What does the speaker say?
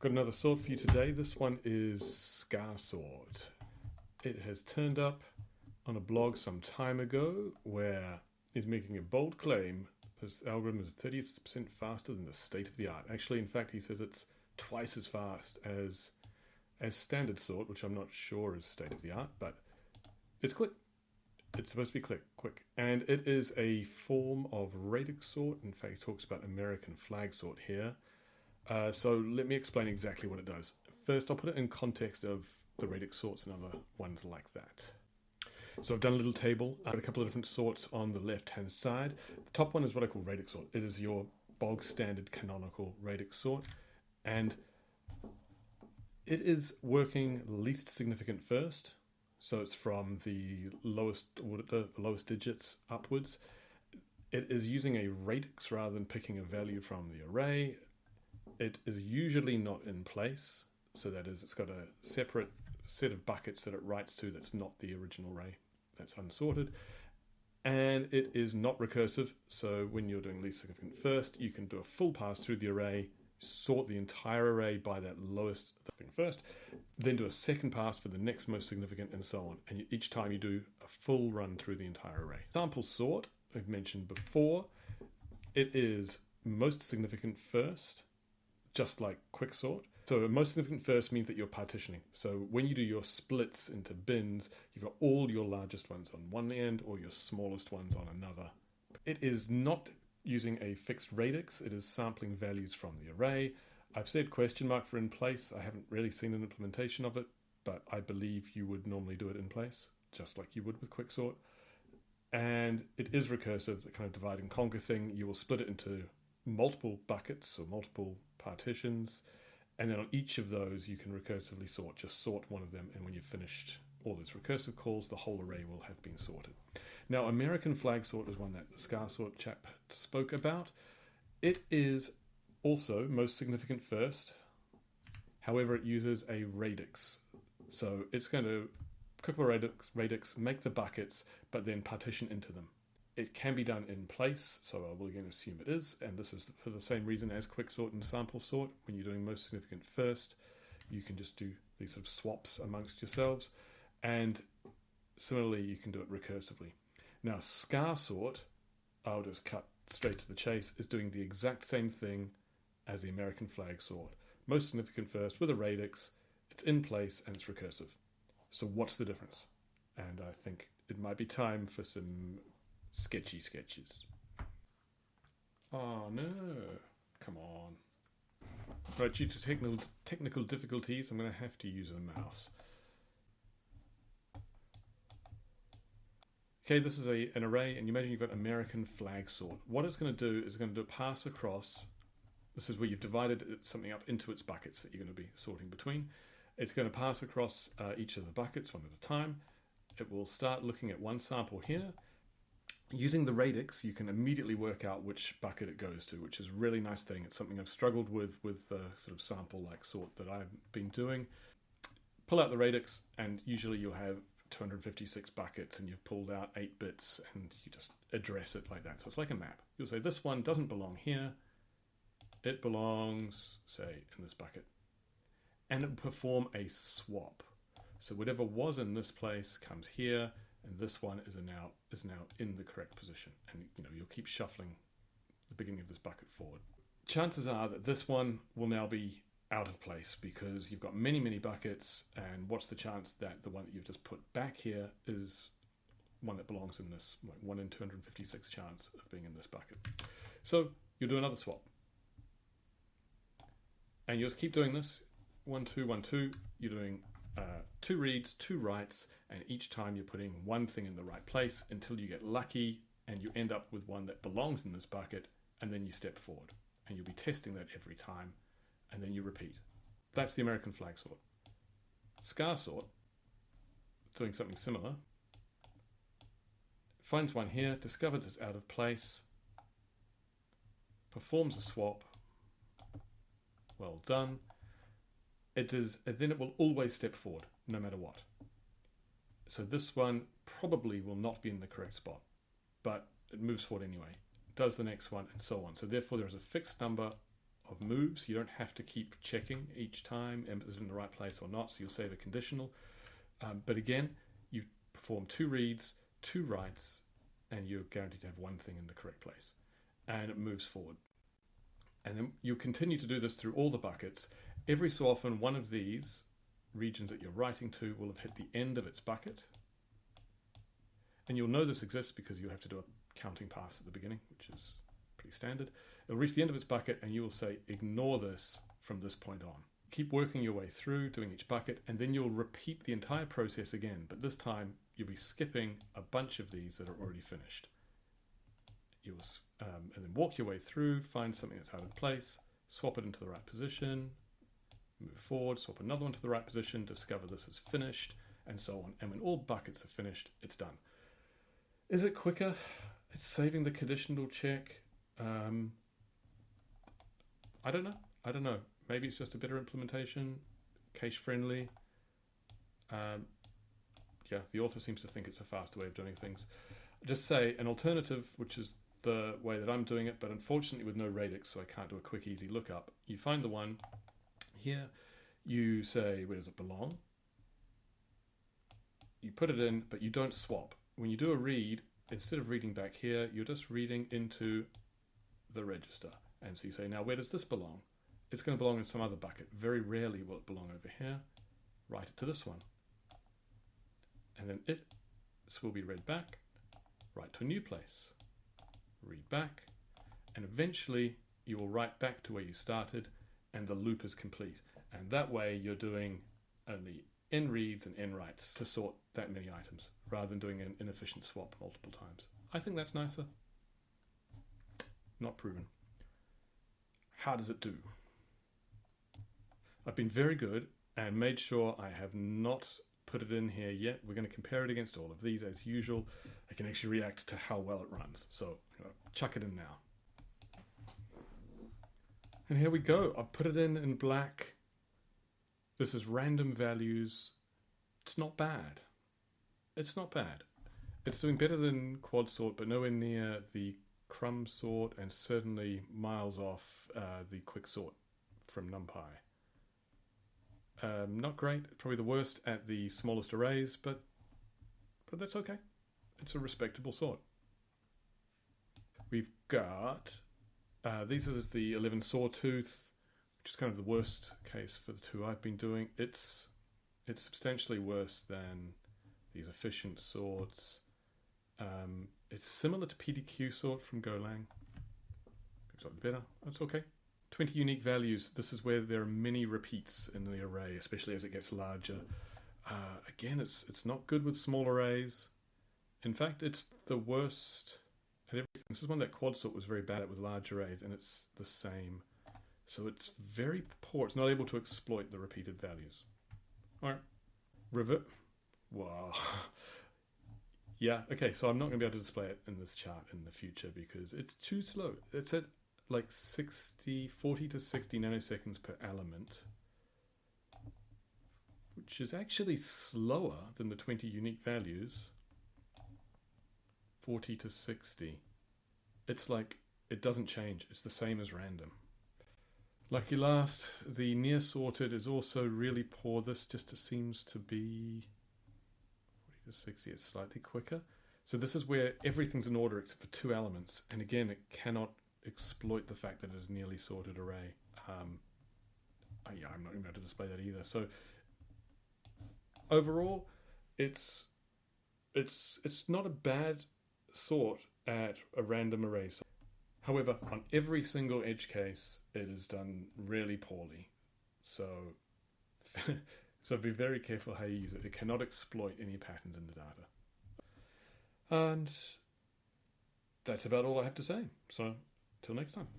Got another sort for you today. This one is scar sort. It has turned up on a blog some time ago where he's making a bold claim. His algorithm is 30% faster than the state of the art. Actually, in fact, he says it's twice as fast as standard sort, which I'm not sure is state of the art, but it's quick. It's supposed to be quick. And it is a form of radix sort. In fact, he talks about American flag sort here. So let me explain exactly what it does. First, I'll put it in context of the radix sorts and other ones like that. So I've done a little table. I've got a couple of different sorts on the left-hand side. The top one is what I call radix sort. It is your bog standard canonical radix sort. And it is working least significant first. So it's from the lowest digits upwards. It is using a radix rather than picking a value from the array. It is usually not in place. So that is, it's got a separate set of buckets that it writes to that's not the original array, that's unsorted. And it is not recursive. So when you're doing least significant first, you can do a full pass through the array, sort the entire array by that lowest thing first, then do a second pass for the next most significant, and so on. And each time you do a full run through the entire array. Sample sort, I've mentioned before, it is most significant first, just like quick sort. So most significant first means that you're partitioning. So when you do your splits into bins, you've got all your largest ones on one end or your smallest ones on another. It is not using a fixed radix. It is sampling values from the array. I've said question mark for in place. I haven't really seen an implementation of it, but I believe you would normally do it in place, just like you would with quicksort. And it is recursive, the kind of divide and conquer thing. You will split it into multiple buckets or multiple partitions, and then on each of those you can recursively sort. Just sort one of them, and when you've finished all those recursive calls, the whole array will have been sorted. Now, American flag sort is one that the scar sort chap spoke about. It is also most significant first. However, it uses a radix. So it's going to cook a radix, make the buckets, but then partition into them. It can be done in place, so I will again assume it is, and this is for the same reason as quicksort and sample sort. When you're doing most significant first, you can just do these sort of swaps amongst yourselves, and similarly you can do it recursively. Now, scar sort, I'll just cut straight to the chase, is doing the exact same thing as the American flag sort. Most significant first with a radix, it's in place and it's recursive. So what's the difference? And I think it might be time for some sketchy sketches. Oh no, come on. Right, due to technical difficulties, I'm going to have to use a mouse. Okay, this is an array, and you imagine you've got American flag sort. What it's going to do is going to pass across. This is where you've divided something up into its buckets that you're going to be sorting between. It's going to pass across each of the buckets one at a time. It will start looking at one sample here. Using the radix, you can immediately work out which bucket it goes to, which is a really nice thing. It's something I've struggled with the sort of sample-like sort that I've been doing. Pull out the radix, and usually you'll have 256 buckets, and you've pulled out 8 bits, and you just address it like that. So it's like a map. You'll say this one doesn't belong here. It belongs, say, in this bucket. And it will perform a swap. So whatever was in this place comes here, and this one is now in the correct position. And you'll keep shuffling the beginning of this bucket forward. Chances are that this one will now be out of place because you've got many, many buckets, and what's the chance that the one that you've just put back here is one that belongs in this, like 1 in 256 chance of being in this bucket. So you'll do another swap. And you'll just keep doing this. 1, 2, 1, 2. You're doing 2 reads, 2 writes, and each time you're putting one thing in the right place until you get lucky and you end up with one that belongs in this bucket, and then you step forward. And you'll be testing that every time, and then you repeat. That's the American flag sort. Scar sort, doing something similar, finds one here, discovers it's out of place, performs a swap. Well done. Then it will always step forward, no matter what. So this one probably will not be in the correct spot, but it moves forward anyway. Does the next one, and so on. So therefore there is a fixed number of moves. You don't have to keep checking each time is it in the right place or not, so you'll save a conditional. But again, you perform 2 reads, 2 writes, and you're guaranteed to have one thing in the correct place. And it moves forward. And then you'll continue to do this through all the buckets. Every so often, one of these regions that you're writing to will have hit the end of its bucket. And you'll know this exists because you'll have to do a counting pass at the beginning, which is pretty standard. It'll reach the end of its bucket and you will say, ignore this from this point on. Keep working your way through, doing each bucket, and then you'll repeat the entire process again. But this time, you'll be skipping a bunch of these that are already finished. You'll and then walk your way through, find something that's out of place, swap it into the right position, move forward, swap another one to the right position, discover this is finished, and so on. And when all buckets are finished, it's done. Is it quicker? It's saving the conditional check. I don't know. Maybe it's just a better implementation, cache friendly. Yeah, the author seems to think it's a faster way of doing things. Just say an alternative, which is the way that I'm doing it, but unfortunately with no radix, so I can't do a quick, easy lookup. You find the one here, you say, where does it belong? You put it in, but you don't swap. When you do a read, instead of reading back here, you're just reading into the register. And so you say, now where does this belong? It's going to belong in some other bucket. Very rarely will it belong over here. Write it to this one. And then this will be read back. Write to a new place. Read back. And eventually you will write back to where you started and the loop is complete. And that way you're doing only n reads and n writes to sort that many items rather than doing an inefficient swap multiple times. I think that's nicer. Not proven. How does it do? I've been very good and made sure I have not put it in here yet. We're going to compare it against all of these as usual. I can actually react to how well it runs. So I'm going to chuck it in now. And here we go. I've put it in black. This is random values. It's not bad. It's not bad. It's doing better than quad sort, but nowhere near the crumb sort and certainly miles off the quick sort from NumPy. Not great, probably the worst at the smallest arrays, but that's okay. It's a respectable sort. We've got, these are the 11 sawtooth, which is kind of the worst case for the 2 I've been doing. It's substantially worse than these efficient sorts. It's similar to PDQ sort from Golang. It's slightly better, that's okay. 20 unique values. This is where there are many repeats in the array, especially as it gets larger. Again, it's not good with small arrays. In fact, it's the worst at everything. This is one that quad sort was very bad at with large arrays, and it's the same. So it's very poor. It's not able to exploit the repeated values. All right. Revert. Wow. Yeah, okay, so I'm not going to be able to display it in this chart in the future because it's too slow. It's at like 40 to 60 nanoseconds per element, which is actually slower than the 20 unique values. 40 to 60. It's like, it doesn't change. It's the same as random. Lucky last, the near sorted is also really poor. This just seems to be 40 to 60. It's slightly quicker. So this is where everything's in order except for 2 elements. And again, it cannot exploit the fact that it is a nearly sorted array. Yeah, I'm not going to be able to display that either. So overall, it's not a bad sort at a random array. However, on every single edge case, it is done really poorly. So be very careful how you use it. It cannot exploit any patterns in the data. And that's about all I have to say. So till next time.